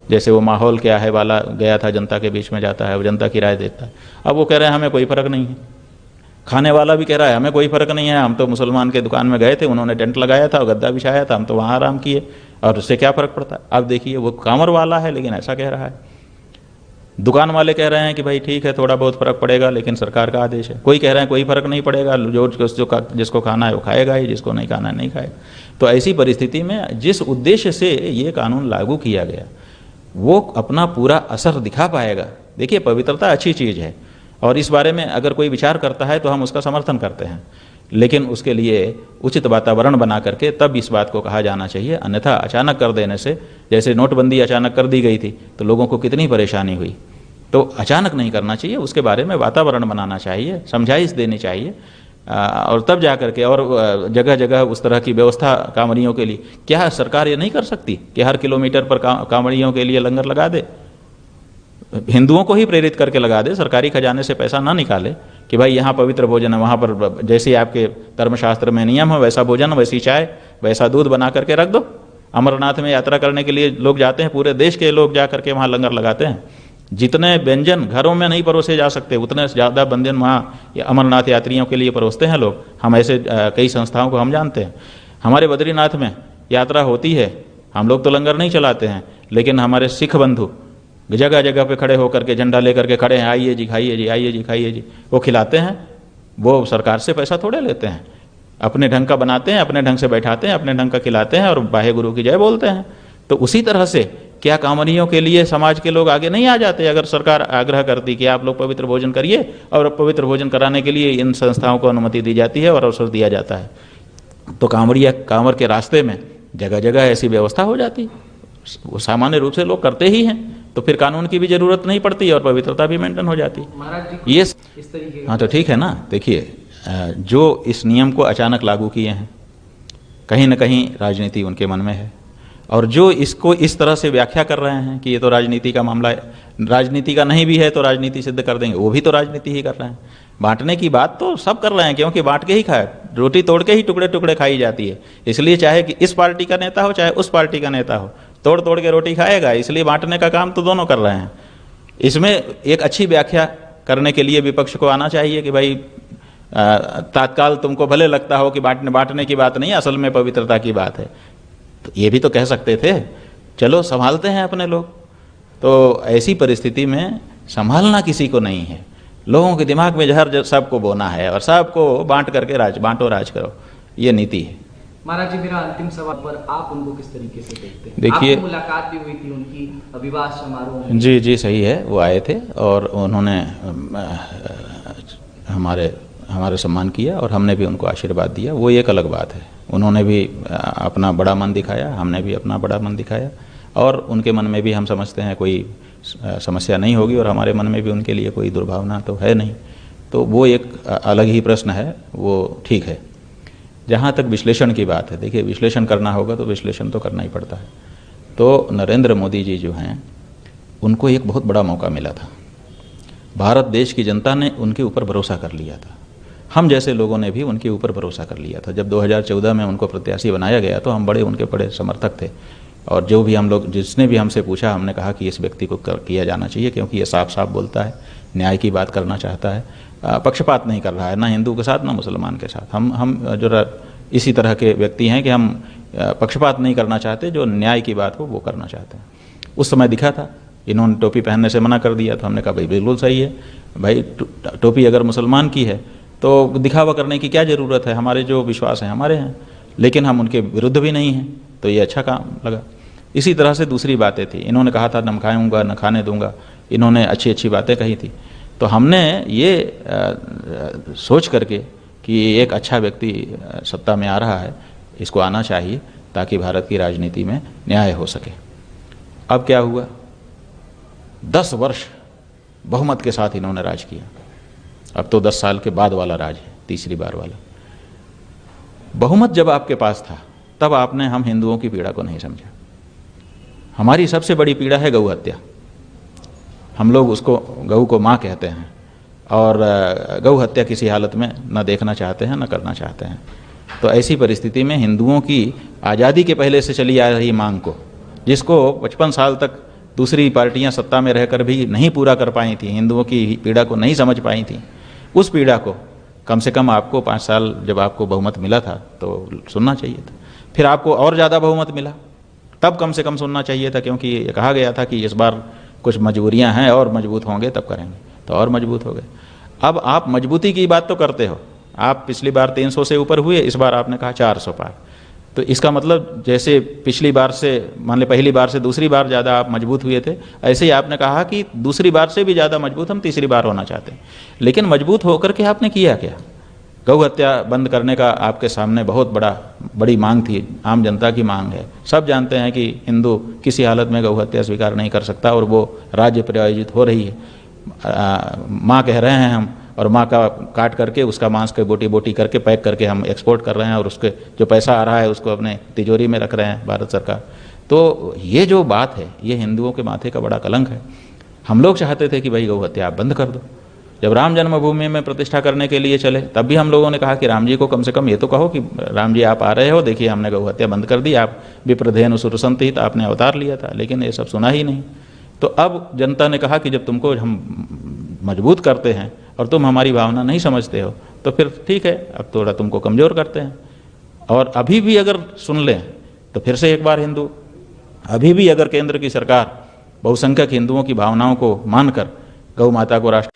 जैसे वो माहौल क्या है वाला गया था, जनता के बीच में जाता है, वो जनता की राय देता है। अब वो कह रहे हैं हमें कोई फ़र्क नहीं है, खाने वाला भी कह रहा है हमें कोई फ़र्क नहीं है, हम तो मुसलमान के दुकान में गए थे, उन्होंने टेंट लगाया था और गद्दा बिछाया था, हम तो वहाँ आराम किए और उससे क्या फ़र्क पड़ता है। अब देखिए वो कांवर वाला है लेकिन ऐसा कह रहा है। दुकान वाले कह रहे हैं कि भाई ठीक है थोड़ा बहुत फ़र्क पड़ेगा लेकिन सरकार का आदेश है। कोई कह रहे हैं कोई फ़र्क नहीं पड़ेगा, जिसको खाना है वो खाएगा ही, जिसको नहीं खाना है नहीं खाएगा। तो ऐसी परिस्थिति में जिस उद्देश्य से ये कानून लागू किया गया वो अपना पूरा असर दिखा पाएगा। देखिए पवित्रता अच्छी चीज़ है और इस बारे में अगर कोई विचार करता है तो हम उसका समर्थन करते हैं, लेकिन उसके लिए उचित वातावरण बना करके तब इस बात को कहा जाना चाहिए। अन्यथा अचानक कर देने से, जैसे नोटबंदी अचानक कर दी गई थी तो लोगों को कितनी परेशानी हुई, तो अचानक नहीं करना चाहिए, उसके बारे में वातावरण बनाना चाहिए, समझाइश देनी चाहिए और तब जा कर के और जगह जगह उस तरह की व्यवस्था कांवड़ियों के लिए। क्या सरकार ये नहीं कर सकती कि हर किलोमीटर पर कांवड़ियों के लिए लंगर लगा दे, हिंदुओं को ही प्रेरित करके लगा दे, सरकारी खजाने से पैसा ना निकाले कि भाई यहाँ पवित्र भोजन है, वहाँ पर जैसे आपके धर्मशास्त्र में नियम है वैसा भोजन, वैसी चाय, वैसा दूध बना करके रख दो। अमरनाथ में यात्रा करने के लिए लोग जाते हैं, पूरे देश के लोग जा करके वहाँ लंगर लगाते हैं। जितने व्यंजन घरों में नहीं परोसे जा सकते उतने ज़्यादा व्यंजन वहाँ अमरनाथ यात्रियों के लिए परोसते हैं लोग। हम ऐसे कई संस्थाओं को हम जानते हैं। हमारे बद्रीनाथ में यात्रा होती है, हम लोग तो लंगर नहीं चलाते हैं, लेकिन हमारे सिख बंधु जगह जगह पे खड़े होकर के झंडा लेकर के खड़े हैं, आइए जी खाइए जी, आइए जी खाइए जी, वो खिलाते हैं। वो सरकार से पैसा थोड़े लेते हैं, अपने ढंग का बनाते हैं, अपने ढंग से बैठाते हैं, अपने ढंग का खिलाते हैं और वाहे गुरु की जय बोलते हैं। तो उसी तरह से क्या कांवड़ियों के लिए समाज के लोग आगे नहीं आ जाते अगर सरकार आग्रह करती कि आप लोग पवित्र भोजन करिए, और पवित्र भोजन कराने के लिए इन संस्थाओं को अनुमति दी जाती है और अवसर दिया जाता है, तो कांवड़ के रास्ते में जगह जगह ऐसी व्यवस्था हो जाती है। वो सामान्य रूप से लोग करते ही हैं, तो फिर कानून की भी जरूरत नहीं पड़ती और पवित्रता भी मेंटेन हो जाती है। ये इस तरीके हाँ तो ठीक है ना। देखिए जो इस नियम को अचानक लागू किए हैं, कहीं ना कहीं राजनीति उनके मन में है, और जो इसको इस तरह से व्याख्या कर रहे हैं कि ये तो राजनीति का मामला है, राजनीति का नहीं भी है तो राजनीति सिद्ध कर देंगे, वो भी तो राजनीति ही कर रहे हैं। बांटने की बात तो सब कर रहे हैं, क्योंकि बांट के ही खाए, रोटी तोड़ के ही टुकड़े टुकड़े खाई जाती है। इसलिए चाहे कि इस पार्टी का नेता हो चाहे उस पार्टी का नेता हो, तोड़ तोड़ के रोटी खाएगा, इसलिए बांटने का काम तो दोनों कर रहे हैं। इसमें एक अच्छी व्याख्या करने के लिए विपक्ष को आना चाहिए कि भाई तात्काल तुमको भले लगता हो कि बांटने की बात नहीं, असल में पवित्रता की बात है, तो ये भी तो कह सकते थे। चलो संभालते हैं अपने लोग। तो ऐसी परिस्थिति में संभालना किसी को नहीं है, लोगों के दिमाग में जहर सबको बोना है और सबको बांट करके बांटो राज करो, ये नीति है। महाराज जी, मेरा अंतिम सवाल पर आप उनको किस तरीके से देखते हैं? देखिए, आपकी मुलाकात भी हुई थी उनकी विवाह समारोह में। जी जी सही है, वो आए थे और उन्होंने हमारे सम्मान किया और हमने भी उनको आशीर्वाद दिया, वो एक अलग बात है। उन्होंने भी अपना बड़ा मन दिखाया, हमने भी अपना बड़ा मन दिखाया, और उनके मन में भी हम समझते हैं कोई समस्या नहीं होगी और हमारे मन में भी उनके लिए कोई दुर्भावना तो है नहीं। तो वो एक अलग ही प्रश्न है, वो ठीक है। जहाँ तक विश्लेषण की बात है, देखिए विश्लेषण करना होगा तो विश्लेषण तो करना ही पड़ता है। तो नरेंद्र मोदी जी जो हैं, उनको एक बहुत बड़ा मौका मिला था। भारत देश की जनता ने उनके ऊपर भरोसा कर लिया था, हम जैसे लोगों ने भी उनके ऊपर भरोसा कर लिया था। जब 2014 में उनको प्रत्याशी बनाया गया तो हम उनके बड़े समर्थक थे, और जो भी हम लोग, जिसने भी हमसे पूछा, हमने कहा कि इस व्यक्ति को किया जाना चाहिए, क्योंकि ये साफ साफ बोलता है, न्याय की बात करना चाहता है, पक्षपात नहीं कर रहा है, ना हिंदू के साथ ना मुसलमान के साथ। हम जो इसी तरह के व्यक्ति हैं कि हम पक्षपात नहीं करना चाहते, जो न्याय की बात हो वो करना चाहते हैं। उस समय दिखा था, इन्होंने टोपी पहनने से मना कर दिया, तो हमने कहा भाई बिल्कुल सही है भाई, टोपी अगर मुसलमान की है तो दिखावा करने की क्या ज़रूरत है, हमारे जो विश्वास हैं हमारे हैं, लेकिन हम उनके विरुद्ध भी नहीं हैं, तो ये अच्छा काम लगा। इसी तरह से दूसरी बातें थी, इन्होंने कहा था न खाऊंगा न खाने दूंगा, इन्होंने अच्छी अच्छी बातें कही थी। तो हमने ये सोच करके कि एक अच्छा व्यक्ति सत्ता में आ रहा है, इसको आना चाहिए ताकि भारत की राजनीति में न्याय हो सके। अब क्या हुआ, 10 वर्ष बहुमत के साथ इन्होंने राज किया। अब तो 10 साल के बाद वाला राज है, तीसरी बार वाला। बहुमत जब आपके पास था तब आपने हम हिंदुओं की पीड़ा को नहीं समझा। हमारी सबसे बड़ी पीड़ा है गौ हत्या। हम लोग उसको, गऊ को माँ कहते हैं, और गौ हत्या किसी हालत में न देखना चाहते हैं न करना चाहते हैं। तो ऐसी परिस्थिति में हिंदुओं की आज़ादी के पहले से चली आ रही मांग को, जिसको 55 साल तक दूसरी पार्टियां सत्ता में रहकर भी नहीं पूरा कर पाई थी, हिंदुओं की पीड़ा को नहीं समझ पाई थी, उस पीड़ा को कम से कम आपको 5 साल जब आपको बहुमत मिला था तो सुनना चाहिए था। फिर आपको और ज़्यादा बहुमत मिला, तब कम से कम सुनना चाहिए था, क्योंकि ये कहा गया था कि इस बार कुछ मजबूरियां हैं और मजबूत होंगे तब करेंगे, तो और मजबूत हो गए। अब आप मजबूती की बात तो करते हो, आप पिछली बार 300 से ऊपर हुए, इस बार आपने कहा 400 पार, तो इसका मतलब जैसे पिछली बार से, मान ले पहली बार से दूसरी बार ज़्यादा आप मजबूत हुए थे, ऐसे ही आपने कहा कि दूसरी बार से भी ज़्यादा मजबूत हम तीसरी बार होना चाहते हैं। लेकिन मजबूत होकर के आपने किया क्या? गौ हत्या बंद करने का आपके सामने बहुत बड़ी मांग थी, आम जनता की मांग है। सब जानते हैं कि हिंदू किसी हालत में गौ हत्या स्वीकार नहीं कर सकता, और वो राज्य प्रायोजित हो रही है। माँ कह रहे हैं हम, और माँ का काट करके उसका मांस के बोटी बोटी करके पैक करके हम एक्सपोर्ट कर रहे हैं, और उसके जो पैसा आ रहा है उसको अपने तिजोरी में रख रहे हैं भारत सरकार। तो ये जो बात है, ये हिंदुओं के माथे का बड़ा कलंक है। हम लोग चाहते थे कि भाई गौ हत्या आप बंद कर दो। जब राम जन्मभूमि में प्रतिष्ठा करने के लिए चले, तब भी हम लोगों ने कहा कि राम जी को कम से कम ये तो कहो कि राम जी आप आ रहे हो, देखिए हमने गौ हत्या बंद कर दी, आप विप्रधेनु सुरसंत आपने अवतार लिया था, लेकिन ये सब सुना ही नहीं। तो अब जनता ने कहा कि जब तुमको हम मजबूत करते हैं और तुम हमारी भावना नहीं समझते हो, तो फिर ठीक है, अब थोड़ा तुमको कमज़ोर करते हैं। और अभी भी अगर सुन लें तो फिर से एक बार हिंदू, अभी भी अगर केंद्र की सरकार बहुसंख्यक हिंदुओं की भावनाओं को मानकर गौ माता को राष्ट्र